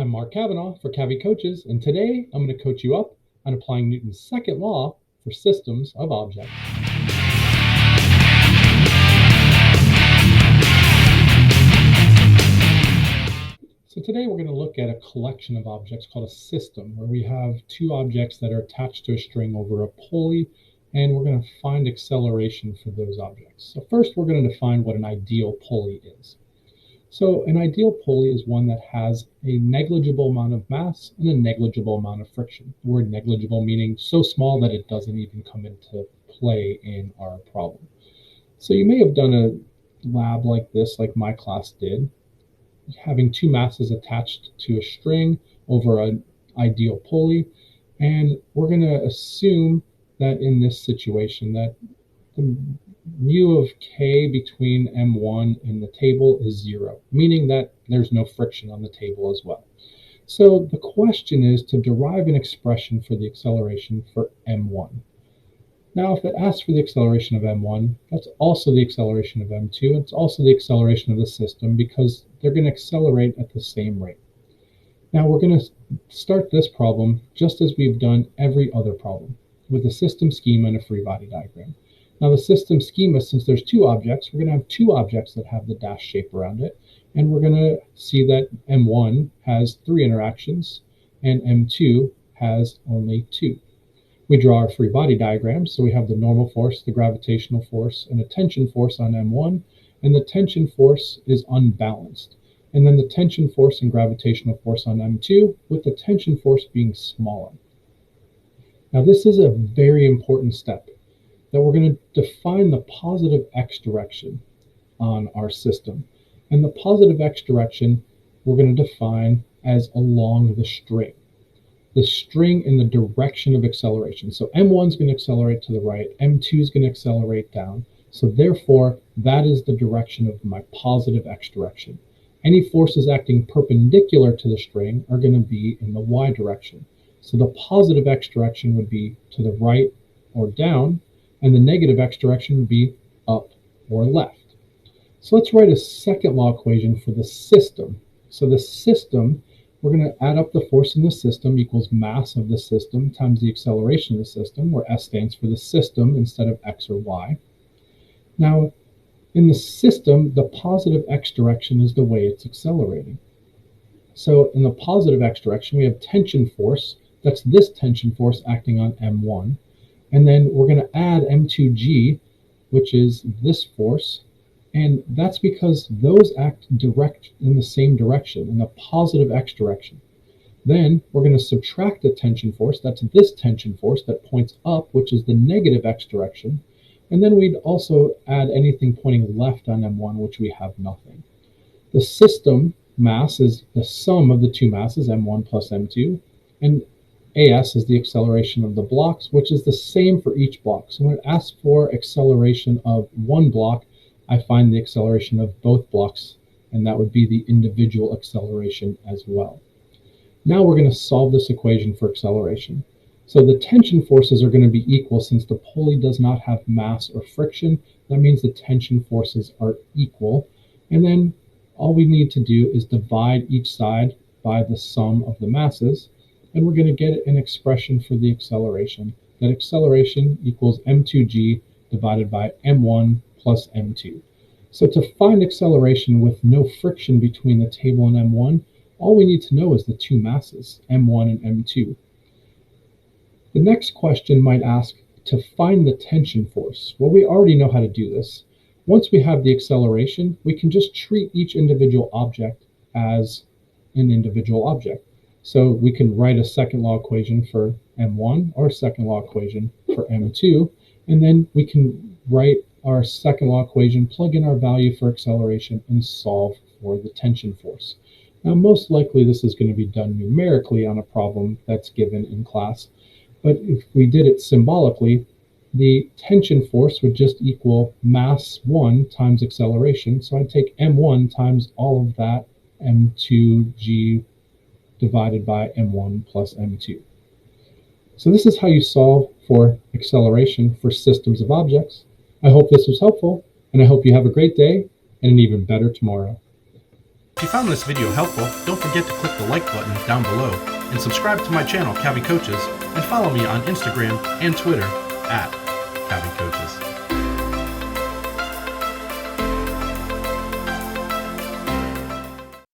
I'm Mark Kavanaugh for Cavi Coaches, and today I'm going to coach you up on applying Newton's second law for systems of objects. So today we're going to look at a collection of objects called a system, where we have two objects that are attached to a string over a pulley, and we're going to find acceleration for those objects. So first we're going to define what an ideal pulley is. So an ideal pulley is one that has a negligible amount of mass and a negligible amount of friction. The word negligible meaning so small that it doesn't even come into play in our problem. So you may have done a lab like this, like my class did, having two masses attached to a string over an ideal pulley. And we're going to assume that in this situation that the mu of k between m1 and the table is 0, meaning that there's no friction on the table as well. So the question is to derive an expression for the acceleration for m1. Now, if it asks for the acceleration of m1, that's also the acceleration of m2. It's also the acceleration of the system because they're going to accelerate at the same rate. Now, we're going to start this problem just as we've done every other problem, with a system schema and a free body diagram. Now, the system schema, since there's two objects, we're going to have two objects that have the dash shape around it. And we're going to see that M1 has 3 interactions and M2 has only 2. We draw our free body diagram. So we have the normal force, the gravitational force, and a tension force on M1. And the tension force is unbalanced. And then the tension force and gravitational force on M2, with the tension force being smaller. Now, this is a very important step, that we're going to define the positive x direction on our system. And the positive x direction we're going to define as along the string in the direction of acceleration. So M1 is going to accelerate to the right, M2 is going to accelerate down. So therefore, that is the direction of my positive x direction. Any forces acting perpendicular to the string are going to be in the y direction. So the positive x direction would be to the right or down, and the negative x direction would be up or left. So let's write a second law equation for the system. So the system, we're going to add up the force in the system equals mass of the system times the acceleration of the system, where S stands for the system instead of x or y. Now, in the system, the positive x direction is the way it's accelerating. So in the positive x direction, we have tension force. That's this tension force acting on M1. And then we're going to add M2G, which is this force. And that's because those act direct in the same direction, in the positive x direction. Then we're going to subtract the tension force. That's this tension force that points up, which is the negative x direction. And then we'd also add anything pointing left on M1, which we have nothing. The system mass is the sum of the two masses, M1 plus M2. And AS is the acceleration of the blocks, which is the same for each block. So when it asks for acceleration of one block, I find the acceleration of both blocks, and that would be the individual acceleration as well. Now we're going to solve this equation for acceleration. So the tension forces are going to be equal since the pulley does not have mass or friction. That means the tension forces are equal. And then all we need to do is divide each side by the sum of the masses. And we're going to get an expression for the acceleration. That acceleration equals m2g divided by m1 plus m2. So to find acceleration with no friction between the table and m1, all we need to know is the two masses, m1 and m2. The next question might ask to find the tension force. Well, we already know how to do this. Once we have the acceleration, we can just treat each individual object as an individual object. So we can write a second law equation for M1 or a second law equation for M2, and then we can write our second law equation, plug in our value for acceleration, and solve for the tension force. Now, most likely this is going to be done numerically on a problem that's given in class, but if we did it symbolically, the tension force would just equal mass 1 times acceleration. So I'd take M1 times all of that, M2g divided by M1 plus M2. So this is how you solve for acceleration for systems of objects. I hope this was helpful, and I hope you have a great day and an even better tomorrow. If you found this video helpful, don't forget to click the like button down below and subscribe to my channel, Cavi Coaches, and follow me on Instagram and Twitter at Cavi Coaches.